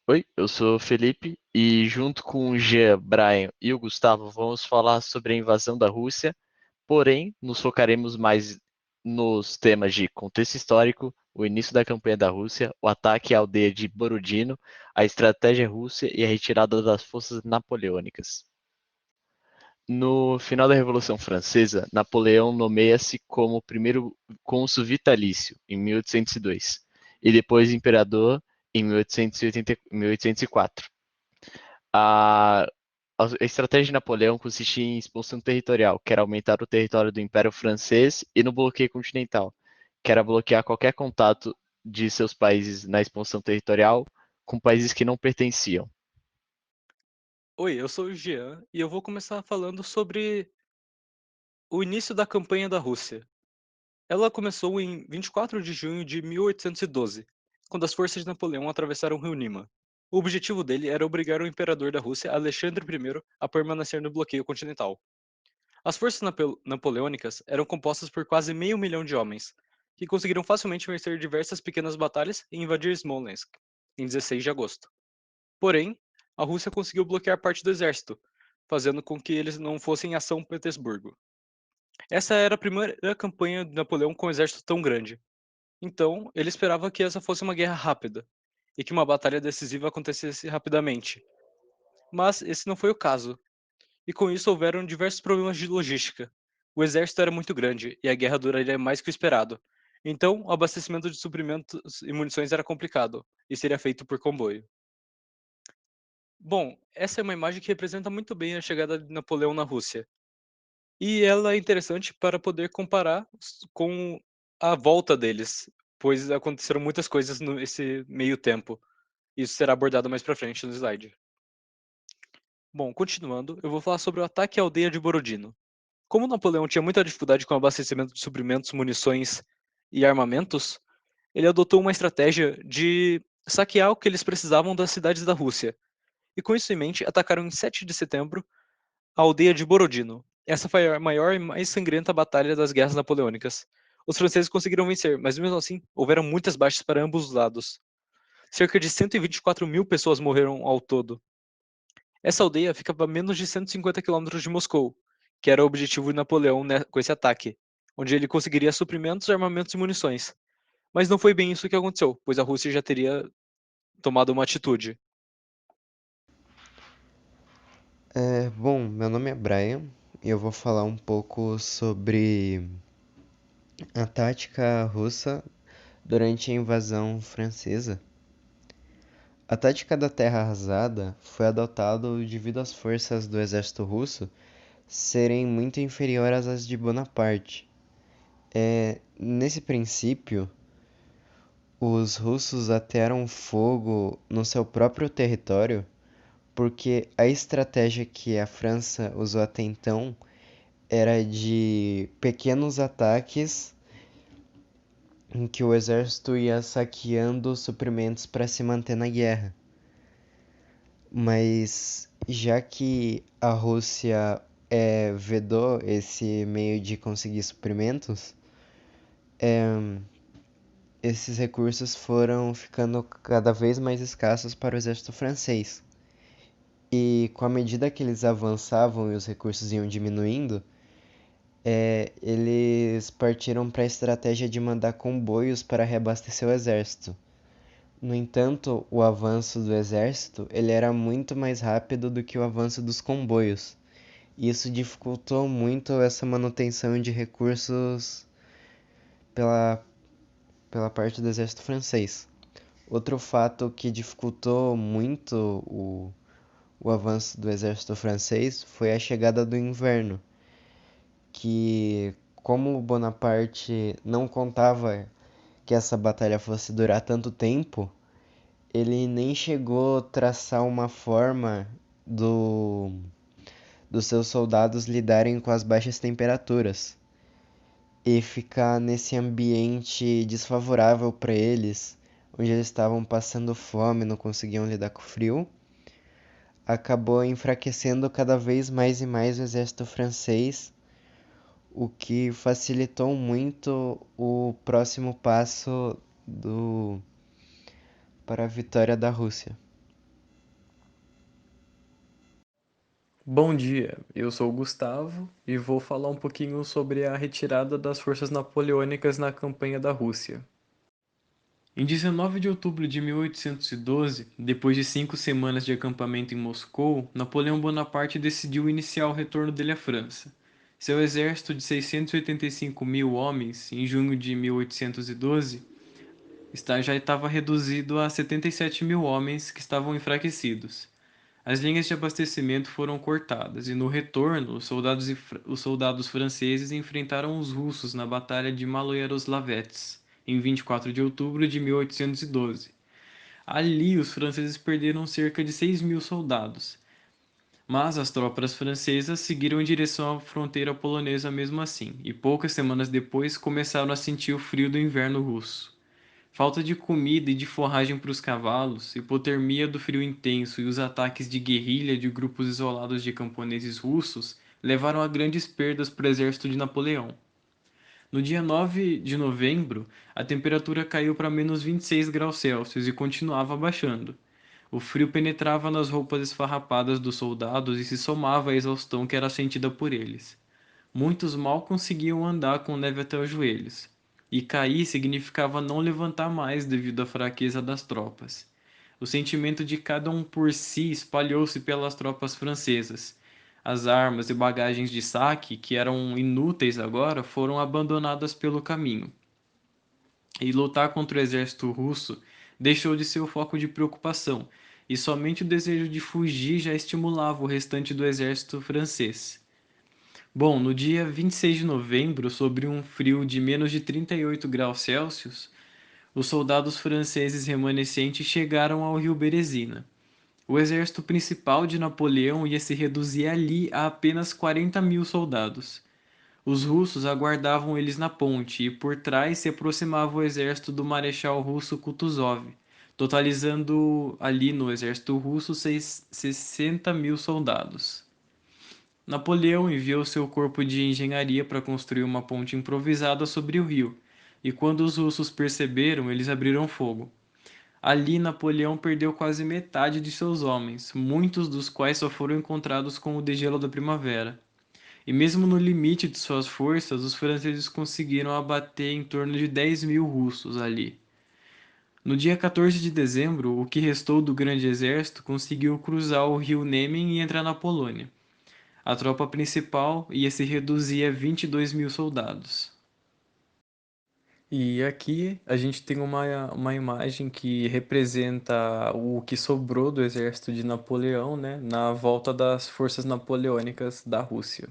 Oi, eu sou o Felipe e junto com o Jean, Brian e o Gustavo vamos falar sobre a invasão da Rússia, porém nos focaremos mais nos temas de contexto histórico, o início da campanha da Rússia, o ataque à aldeia de Borodino, a estratégia russa e a retirada das forças napoleônicas. No final da Revolução Francesa, Napoleão nomeia-se como primeiro cônsul vitalício em 1802 e depois imperador em 1804. A, a estratégia de Napoleão consistia em expansão territorial, que era aumentar o território do Império Francês, e no bloqueio continental, que era bloquear qualquer contato de seus países na expansão territorial com países que não pertenciam. Oi, eu sou o Jean e eu vou começar falando sobre o início da campanha da Rússia. Ela começou em 24 de junho de 1812, quando as forças de Napoleão atravessaram o rio Nima. O objetivo dele era obrigar o imperador da Rússia, Alexandre I, a permanecer no bloqueio continental. As forças napoleônicas eram compostas por quase meio milhão de homens, que conseguiram facilmente vencer diversas pequenas batalhas e invadir Smolensk, em 16 de agosto. Porém, a Rússia conseguiu bloquear parte do exército, fazendo com que eles não fossem em ação em Petersburgo. Essa era a primeira campanha de Napoleão com um exército tão grande. Então, ele esperava que essa fosse uma guerra rápida e que uma batalha decisiva acontecesse rapidamente. Mas esse não foi o caso, e com isso houveram diversos problemas de logística. O exército era muito grande e a guerra duraria mais que o esperado. Então, o abastecimento de suprimentos e munições era complicado e seria feito por comboio. Bom, essa é uma imagem que representa muito bem a chegada de Napoleão na Rússia. E ela é interessante para poder comparar com a volta deles, pois aconteceram muitas coisas nesse meio tempo. Isso será abordado mais pra frente no slide. Bom, continuando, eu vou falar sobre o ataque à aldeia de Borodino. Como Napoleão tinha muita dificuldade com o abastecimento de suprimentos, munições e armamentos, ele adotou uma estratégia de saquear o que eles precisavam das cidades da Rússia. E com isso em mente, atacaram em 7 de setembro a aldeia de Borodino. Essa foi a maior e mais sangrenta batalha das guerras napoleônicas. Os franceses conseguiram vencer, mas mesmo assim, houveram muitas baixas para ambos os lados. Cerca de 124 mil pessoas morreram ao todo. Essa aldeia ficava a menos de 150 quilômetros de Moscou, que era o objetivo de Napoleão com esse ataque, onde ele conseguiria suprimentos, armamentos e munições. Mas não foi bem isso que aconteceu, pois a Rússia já teria tomado uma atitude. Bom, meu nome é Brian e eu vou falar um pouco sobre a tática russa durante a invasão francesa. A tática da terra arrasada foi adotada devido às forças do exército russo serem muito inferiores às de Bonaparte. Nesse princípio, os russos atearam fogo no seu próprio território porque a estratégia que a França usou até então era de pequenos ataques em que o exército ia saqueando suprimentos para se manter na guerra. Mas já que a Rússia vedou esse meio de conseguir suprimentos, esses recursos foram ficando cada vez mais escassos para o exército francês. E com a medida que eles avançavam e os recursos iam diminuindo, eles partiram para a estratégia de mandar comboios para reabastecer o exército. No entanto, o avanço do exército ele era muito mais rápido do que o avanço dos comboios. E isso dificultou muito essa manutenção de recursos pela, pela parte do exército francês. Outro fato que dificultou muito o avanço do exército francês foi a chegada do inverno, que como Bonaparte não contava que essa batalha fosse durar tanto tempo, ele nem chegou a traçar uma forma do, dos seus soldados lidarem com as baixas temperaturas e ficar nesse ambiente desfavorável para eles, onde eles estavam passando fome, não conseguiam lidar com o frio, acabou enfraquecendo cada vez mais e mais o exército francês, o que facilitou muito o próximo passo do para a vitória da Rússia. Bom dia, eu sou o Gustavo e vou falar um pouquinho sobre a retirada das forças napoleônicas na campanha da Rússia. Em 19 de outubro de 1812, depois de 5 semanas de acampamento em Moscou, Napoleão Bonaparte decidiu iniciar o retorno dele à França. Seu exército de 685 mil homens, em junho de 1812, já estava reduzido a 77 mil homens que estavam enfraquecidos. As linhas de abastecimento foram cortadas e no retorno, os soldados franceses enfrentaram os russos na Batalha de Maloyaroslavets, em 24 de outubro de 1812. Ali, os franceses perderam cerca de 6 mil soldados, mas as tropas francesas seguiram em direção à fronteira polonesa mesmo assim, e poucas semanas depois começaram a sentir o frio do inverno russo. Falta de comida e de forragem para os cavalos, hipotermia do frio intenso e os ataques de guerrilha de grupos isolados de camponeses russos levaram a grandes perdas para o exército de Napoleão. No dia 9 de novembro, a temperatura caiu para menos 26 graus Celsius e continuava baixando. O frio penetrava nas roupas esfarrapadas dos soldados e se somava à exaustão que era sentida por eles. Muitos mal conseguiam andar com neve até os joelhos, e cair significava não levantar mais devido à fraqueza das tropas. O sentimento de cada um por si espalhou-se pelas tropas francesas. As armas e bagagens de saque, que eram inúteis agora, foram abandonadas pelo caminho. E lutar contra o exército russo deixou de ser o foco de preocupação, e somente o desejo de fugir já estimulava o restante do exército francês. Bom, no dia 26 de novembro, sob um frio de menos de 38 graus Celsius, os soldados franceses remanescentes chegaram ao rio Berezina. O exército principal de Napoleão ia se reduzir ali a apenas 40 mil soldados. Os russos aguardavam eles na ponte e por trás se aproximava o exército do marechal russo Kutuzov, totalizando ali no exército russo 60 mil soldados. Napoleão enviou seu corpo de engenharia para construir uma ponte improvisada sobre o rio, e quando os russos perceberam, eles abriram fogo. Ali, Napoleão perdeu quase metade de seus homens, muitos dos quais só foram encontrados com o degelo da primavera. E mesmo no limite de suas forças, os franceses conseguiram abater em torno de 10 mil russos ali. No dia 14 de dezembro, o que restou do grande exército conseguiu cruzar o rio Nemen e entrar na Polônia. A tropa principal ia se reduzir a 22 mil soldados. E aqui a gente tem uma imagem que representa o que sobrou do exército de Napoleão, né, na volta das forças napoleônicas da Rússia.